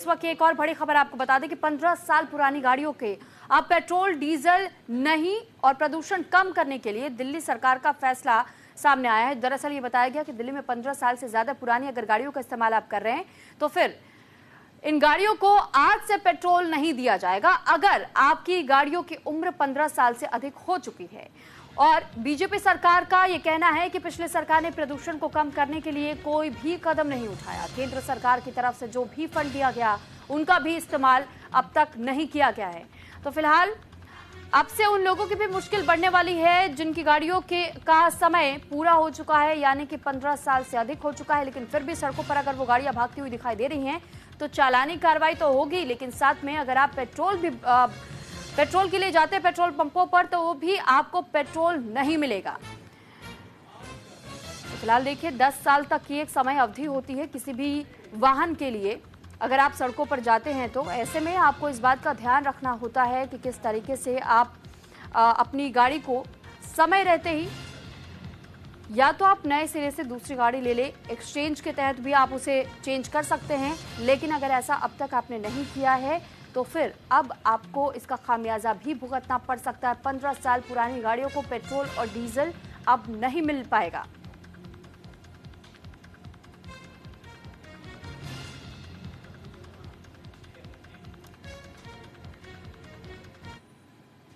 इस वक्त एक और बड़ी खबर आपको बता दें कि 15 साल पुरानी गाड़ियों के अब पेट्रोल डीजल नहीं और प्रदूषण कम करने के लिए दिल्ली सरकार का फैसला सामने आया है। दरअसल ये बताया गया कि दिल्ली में 15 साल से ज्यादा पुरानी अगर गाड़ियों का इस्तेमाल आप कर रहे हैं तो फिर इन गाड़ियों को आज से पेट्रोल नहीं दिया जाएगा अगर आपकी गाड़ियों की उम्र 15 साल से अधिक हो चुकी है। और बीजेपी सरकार का यह कहना है कि पिछली सरकार ने प्रदूषण को कम करने के लिए कोई भी कदम नहीं उठाया। केंद्र सरकार की तरफ से जो भी फंड दिया गया उनका भी इस्तेमाल अब तक नहीं किया गया है। तो फिलहाल अब से उन लोगों की भी मुश्किल बढ़ने वाली है जिनकी गाड़ियों का समय पूरा हो चुका है, यानी कि 15 साल से अधिक हो चुका है, लेकिन फिर भी सड़कों पर अगर वो गाड़ियां भागती हुई दिखाई दे रही हैं तो चालानी कार्रवाई तो होगी, लेकिन साथ में अगर आप पेट्रोल के लिए जाते हैं पेट्रोल पंपों पर तो वो भी आपको पेट्रोल नहीं मिलेगा। तो फिलहाल देखिए 10 साल तक की एक समय अवधि होती है किसी भी वाहन के लिए। अगर आप सड़कों पर जाते हैं तो ऐसे में आपको इस बात का ध्यान रखना होता है कि किस तरीके से आप अपनी गाड़ी को समय रहते ही या तो आप नए सिरे से दूसरी गाड़ी ले ले, एक्सचेंज के तहत भी आप उसे चेंज कर सकते हैं, लेकिन अगर ऐसा अब तक आपने नहीं किया है तो फिर अब आपको इसका खामियाजा भी भुगतना पड़ सकता है। 15 साल पुरानी गाड़ियों को पेट्रोल और डीजल अब नहीं मिल पाएगा।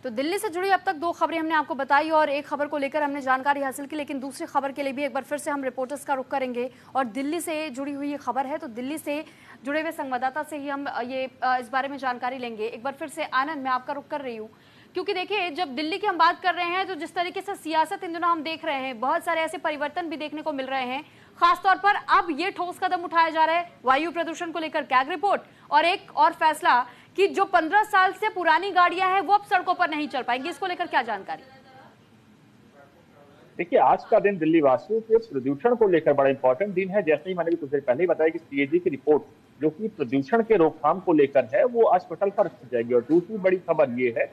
तो दिल्ली से जुड़ी अब तक 2 खबरें हमने आपको बताई और एक खबर को लेकर हमने जानकारी हासिल की, लेकिन दूसरी खबर के लिए भी एक बार फिर से हम रिपोर्टर्स का रुख करेंगे और दिल्ली से जुड़ी हुई ये खबर है तो दिल्ली से जुड़े हुए संवाददाता से ही हम इस बारे में जानकारी लेंगे। एक बार फिर से आनंद, मैं आपका रुख कर रही हूँ क्योंकि देखिए जब दिल्ली की हम बात कर रहे हैं तो जिस तरीके से सियासत इन दिनों हम देख रहे हैं, बहुत सारे ऐसे परिवर्तन भी देखने को मिल रहे हैं। खासतौर पर अब ये ठोस कदम उठाया जा रहा है वायु प्रदूषण को लेकर कैग रिपोर्ट और एक और फैसला कि जो 15 साल से पुरानी गाड़ियां हैं वो अब सड़कों पर नहीं चल पाएंगी। इसको लेकर क्या जानकारी? देखिए आज का दिन दिल्ली वासियों के प्रदूषण को लेकर बड़ा इंपॉर्टेंट दिन है। जैसे ही मैंने भी कुछ देर पहले ही बताया कि सीएजी की रिपोर्ट जो कि प्रदूषण के रोकथाम को लेकर है वो आज पटल पर रखी जाएगी। और दूसरी बड़ी खबर ये है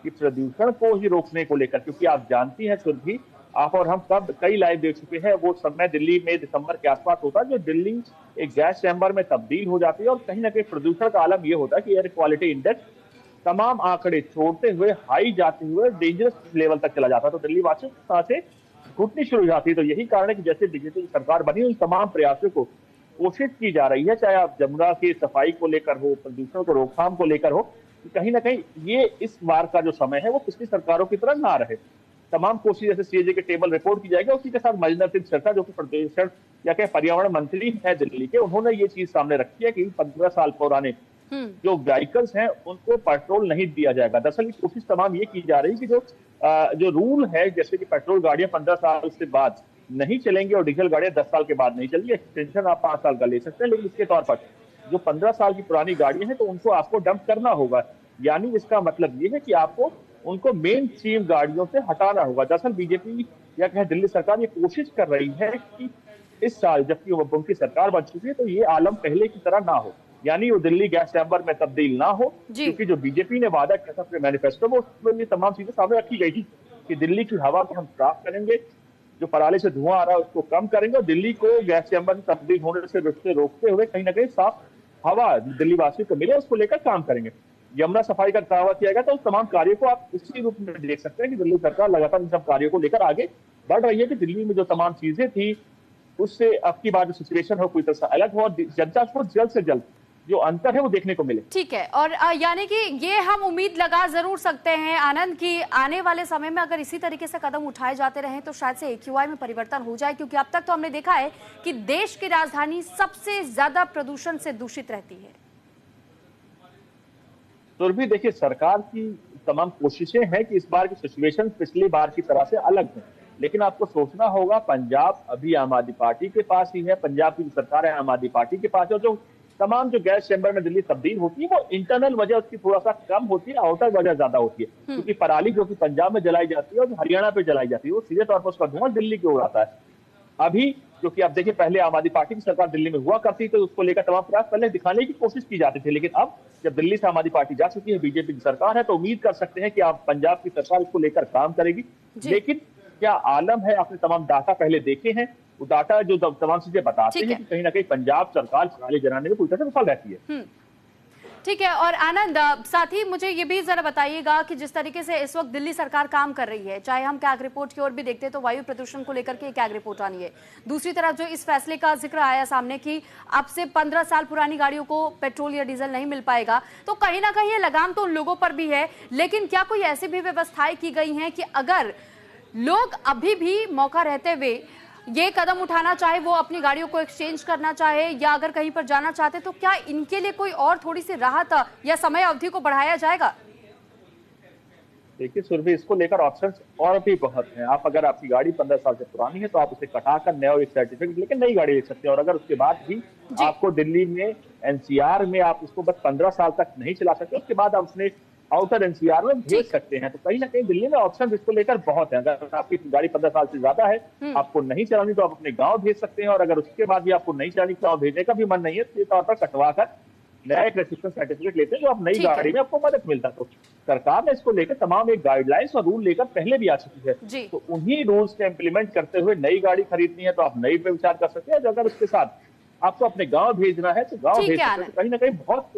कि प्रदूषण को ही रोकने को लेकर, क्योंकि आप जानती हैं खुद भी, आप और हम सब कई लाइव देख चुके हैं, वो समय दिल्ली में दिसंबर के आसपास होता है जो दिल्ली एक गैस चैम्बर में तब्दील हो जाती है। और कहीं ना कहीं प्रदूषण का आलम ये होता है कि एयर क्वालिटी इंडेक्स तमाम आंकड़े छोड़ते हुए हाई जाते हुए डेंजरस लेवल तक चला जाता है। तो दिल्ली वासियों की सांसें घुटनी शुरू हो जाती है। तो यही कारण है कि जैसे बीजेपी की सरकार बनी उन तमाम प्रयासों को कोशिश की जा रही है, चाहे आप जमुना की सफाई को लेकर हो, प्रदूषण को रोकथाम को लेकर हो, कि कहीं ना कहीं ये इस बार का जो समय है वो पिछली सरकारों की तरह ना रहे। तमाम कोशिश जैसे सीएजी के टेबल रिपोर्ट की जाएगी, उसी के साथ मजेंद्र सिंह सिरसा जो कि प्रदूषण या कहीं पर्यावरण मंत्री है दिल्ली के, उन्होंने ये चीज सामने रखी है कि 15 साल पुराने जो व्हीकल्स हैं उनको पेट्रोल नहीं दिया जाएगा। दरअसल कोशिश तमाम ये की जा रही है कि जो रूल है, जैसे कि पेट्रोल गाड़ियां 15 साल से बाद नहीं चलेंगी और डीजल गाड़ियां 10 साल के बाद नहीं चलेंगी। एक्सटेंशन आप 5 साल का ले सकते हैं, लेकिन इसके तौर पर जो 15 साल की पुरानी गाड़ियां हैं तो उनको आपको डंप करना होगा। यानी इसका मतलब ये है कि आपको उनको मेन स्ट्रीम गाड़ियों से हटाना होगा। दरअसल बीजेपी या कहें दिल्ली सरकार ये कोशिश कर रही है कि इस साल जबकि उनकी सरकार बन चुकी है तो ये आलम पहले की तरह ना हो, यानी वो दिल्ली गैस चैम्बर में तब्दील ना हो। क्योंकि जो बीजेपी ने वादा किया था अपने मैनिफेस्टो में उसमें ये तमाम चीजें सामने रखी गई थी कि दिल्ली की हवा को हम साफ करेंगे, जो पराली से धुआं आ रहा है उसको कम करेंगे और दिल्ली को गैस चैम्बर में तब्दील होने से रोकते हुए कहीं ना कहीं साफ हवा दिल्ली वासियों को मिले, उसको लेकर काम करेंगे। यमुना सफाई का दावा किया गया तो उस तमाम कार्यों को आप इसी रूप में देख सकते हैं कि दिल्ली सरकार लगातार इन सब कार्यों को लेकर आगे बढ़ रही है कि दिल्ली में जो तमाम चीजें थी उससे अब की बार जो सिचुएशन हो पूरी तरह से अलग हो और जनता को जल्द से जल्द जो अंतर है वो देखने को मिले। ठीक है, और यानी कि ये हम उम्मीद लगा जरूर सकते हैं आनंद की आने वाले समय में अगर इसी तरीके से कदम उठाए जाते रहे तो शायद से एक्यूआई में परिवर्तन हो जाए, क्योंकि अब तक तो हमने देखा है कि देश की राजधानी सबसे ज्यादा प्रदूषण से दूषित रहती है। तो भी देखिए सरकार की तमाम कोशिशें हैं कि इस बार की सिचुएशन पिछली बार की तरह से अलग है, लेकिन आपको सोचना होगा पंजाब अभी आम आदमी पार्टी के पास ही है, पंजाब की सरकार है आम आदमी पार्टी के पास है। और जो तमाम जो गैस चैम्बर में दिल्ली तब्दील होती है वो इंटरनल वजह उसकी थोड़ा सा कम होती है, आउटर वजह ज्यादा होती है। क्योंकि पराली जो कि पंजाब में जलाई जाती है और हरियाणा पे जलाई जाती है वो सीधे तौर पर उसका धुआं दिल्ली की ओर आता है। अभी क्योंकि आप देखिए पहले आम आदमी पार्टी की सरकार दिल्ली में हुआ करती तो उसको लेकर तमाम प्रयास पहले दिखाने की कोशिश की जाती थी, लेकिन अब जब दिल्ली से आम आदमी पार्टी जा चुकी है, बीजेपी की सरकार है, तो उम्मीद कर सकते हैं कि आप पंजाब की सरकार इसको लेकर काम करेगी। लेकिन क्या आलम है, आपने तमाम डाटा पहले देखे हैं, वो डाटा जो तमाम चीजें बताते हैं कि कहीं ना कहीं पंजाब सरकार पराली जलाने में पूरी तरह से विफल रहती है। ठीक है। और आनंद, साथ ही मुझे ये भी जरा बताइएगा कि जिस तरीके से इस वक्त दिल्ली सरकार काम कर रही है, चाहे हम कैग रिपोर्ट की ओर भी देखते हैं तो वायु प्रदूषण को लेकर के कैग रिपोर्ट आनी है, दूसरी तरफ जो इस फैसले का जिक्र आया सामने कि अब से 15 साल पुरानी गाड़ियों को पेट्रोल या डीजल नहीं मिल पाएगा, तो कहीं ना कहीं ये लगाम तो उन लोगों पर भी है। लेकिन क्या कोई ऐसी भी व्यवस्थाएं की गई हैं कि अगर लोग अभी भी मौका रहते हुए ये कदम उठाना चाहे, वो अपनी गाड़ियों को एक्सचेंज करना चाहे या अगर कहीं पर जाना चाहते, तो क्या इनके लिए कोई और थोड़ी सी राहत या समय अवधि को बढ़ाया जाएगा? देखिए सुरभि, इसको लेकर ऑप्शंस और भी बहुत हैं। आप अगर आपकी गाड़ी 15 साल से पुरानी है तो आप उसे कटाकर नया एक सर्टिफिकेट लेकर नई गाड़ी ले सकते हैं। और अगर उसके बाद भी आपको दिल्ली में एनसीआर में आप उसको बस 15 साल तक नहीं चला सकते, उसके बाद आप उसने आउटर एनसीआर में भेज सकते हैं। तो कहीं ना कहीं दिल्ली में ऑप्शन इसको लेकर बहुत है। अगर आपकी गाड़ी 15 साल से ज्यादा है, आपको नहीं चलानी, तो आप अपने गांव भेज सकते हैं। और अगर उसके बाद भी आपको नहीं चलानी, गांव भेजने का भी मन नहीं है, तो तौर पर कटवा कर नया एक रजिस्ट्रेशन सर्टिफिकेट लेते हैं, जो आप नई गाड़ी में आपको मदद मिलता है। तो सरकार ने इसको लेकर तमाम एक गाइडलाइंस और रूल लेकर पहले भी आ चुकी है। तो उन्हीं रूल्स को इम्प्लीमेंट करते हुए नई गाड़ी खरीदनी है तो आप नई पे विचार कर सकते हैं। अगर उसके साथ आपको अपने गांव भेजना है तो गांव भेज सकते हैं। कहीं ना कहीं बहुत